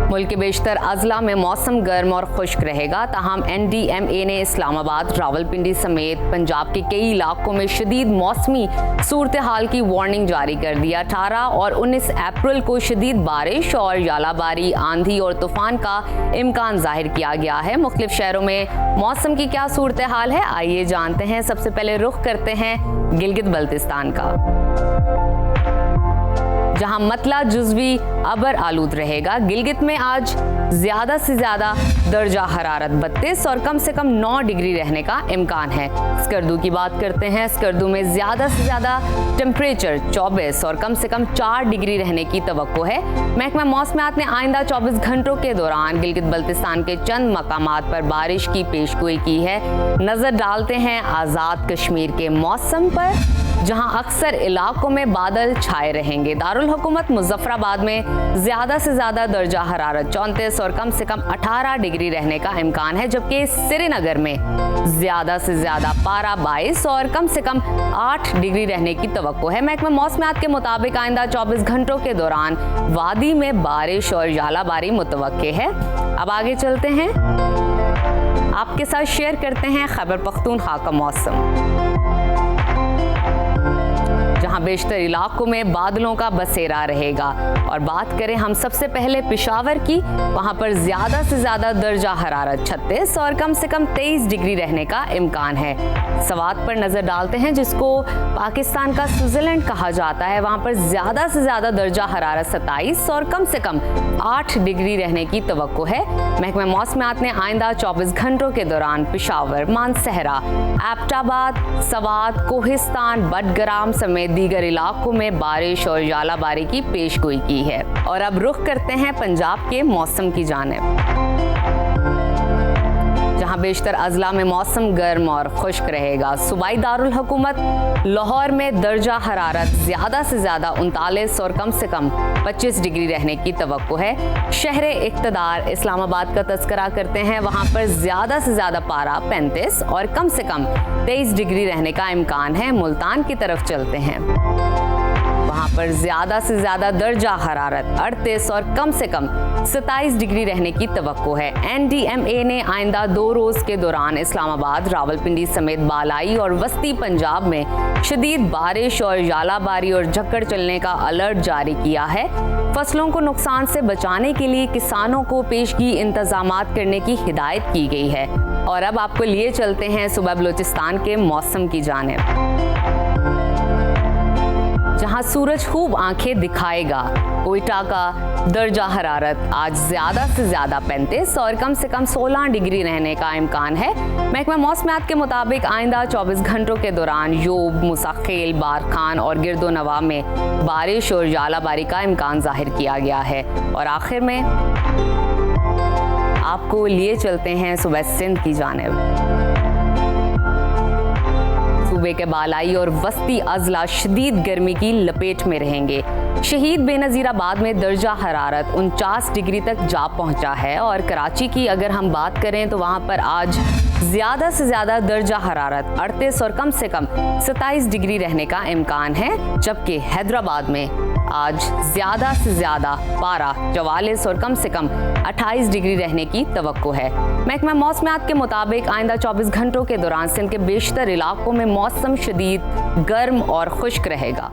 मुल्क के बेशतर अजला में मौसम गर्म और खुश्क रहेगा, ताहम NDMA ने इस्लामाबाद, रावलपिंडी समेत पंजाब के कई इलाकों में शदीद मौसमी सूरत हाल की वार्निंग जारी कर दिया। 18 और 19 अप्रैल को शदीद बारिश और यालाबारी, आंधी और तूफान का इम्कान जाहिर किया गया है। मुख्तलिफ शहरों में मौसम की क्या सूरत हाल है, आइए जानते हैं। सबसे पहले रुख करते हैं गिलगित बल्तिस्तान का, जहां मतला जुज़वी अबर आलूद रहेगा। गिलगित में आज ज्यादा से ज्यादा दर्जा हरारत 32 और कम से कम 9 डिग्री रहने का इम्कान है। स्कर्दू की बात करते हैं। स्कर्दू में ज्यादा से ज्यादा टेम्परेचर 24 और कम से कम 4 डिग्री रहने की तवक्को है। महकमा मौसमियात ने आइंदा 24 घंटों के दौरान गिलगित बल्तिस्तान के चंद मकामात पर बारिश की पेशगोई की है। नजर डालते हैं आज़ाद कश्मीर के मौसम पर, जहां अक्सर इलाकों में बादल छाए रहेंगे। दारुल हुकूमत मुजफ्फराबाद में ज्यादा से ज्यादा दर्जा हरारत 34 और कम से कम 18 डिग्री रहने का इम्कान है, जबकि श्रीनगर में ज्यादा से ज्यादा पारा 22 और कम से कम 8 डिग्री रहने की तवक्को है। महकमा मौसमियात के मुताबिक आइंदा 24 घंटों के दौरान वादी में बारिश और यालाबारी मुतवक्के है। अब आगे चलते हैं, आपके साथ शेयर करते हैं खैबर पख्तूनख्वा का मौसम, जहां बेशतर इलाकों में बादलों का बसेरा रहेगा। और बात करें हम सबसे पहले पेशावर की, वहां पर ज्यादा से ज्यादा दर्जा हरारत 36 और कम से कम 23 डिग्री रहने का इम्कान है। सवात पर नजर डालते हैं, जिसको पाकिस्तान का स्विट्जरलैंड कहा जाता है। वहां पर ज्यादा से ज्यादा दर्जा हरारत 27 और कम से कम 8 डिग्री रहने की तवक्को है। महकमा मौसमियात ने आइंदा 24 घंटों के दौरान पेशावर, मानसहरा, एबटाबाद, सवात, कोहिस्तान, बडगराम समेत दीगर इलाकों में बारिश और यालाबारी की पेशगोई की है। और अब रुख करते हैं पंजाब के मौसम की जानिब, जहां बेशतर अजला में मौसम गर्म और खुश्क रहेगा। सूबाई दारुल हुकूमत लाहौर में दर्जा हरारत ज्यादा से ज्यादा 39 और कम से कम 25 डिग्री रहने की तवक्को है। शहर इक़्तिदार इस्लामाबाद का तज़किरा करते हैं, वहां पर ज्यादा से ज्यादा पारा 35 और कम से कम 23 डिग्री रहने का इम्कान है। मुल्तान की तरफ चलते हैं, वहां पर ज्यादा से ज्यादा दर्जा हरारत 38 और कम से कम 27 डिग्री रहने की तवक्को है। NDMA ने आइंदा 2 रोज के दौरान इस्लामाबाद, रावलपिंडी समेत बालाई और वस्ती पंजाब में शदीद बारिश और यालाबारी और झक्कड़ चलने का अलर्ट जारी किया है। फसलों को नुकसान से बचाने के लिए किसानों को पेशगी इंतजामात करने की हिदायत की गई है। और अब आपको लिए चलते हैं सूबा बलूचिस्तान के मौसम की जानिब, जहां सूरज खूब आंखें दिखाएगा। कोयटा का दर्जा हरारत आज ज्यादा से ज्यादा 35 और कम से कम 16 डिग्री रहने का इम्कान है। महकमा मौसमियात के मुताबिक आइंदा 24 घंटों के दौरान योब, मुसाखेल, बारखान और गिरदोनवा में बारिश और यालाबारी का इम्कान जाहिर किया गया है। और आखिर में आपको लिए चलते हैं सूबा सिंध की जानिब। सूबे के बालाई और वस्ती अजला शदीद गर्मी की लपेट में रहेंगे। शहीद बेनज़ीराबाद में दर्जा हरारत 49 डिग्री तक जा पहुंचा है। और कराची की अगर हम बात करें तो वहां पर आज ज्यादा से ज्यादा दर्जा हरारत 38 और कम से कम 27 डिग्री रहने का इम्कान है, जबकि हैदराबाद में आज ज्यादा से ज्यादा पारा 44 और कम से कम 28 डिग्री रहने की तवक्को है। महकमा मौसमियात के मुताबिक आइंदा 24 घंटों के दौरान सिंध के बेशतर इलाकों में मौसम शदीद गर्म और खुश्क रहेगा।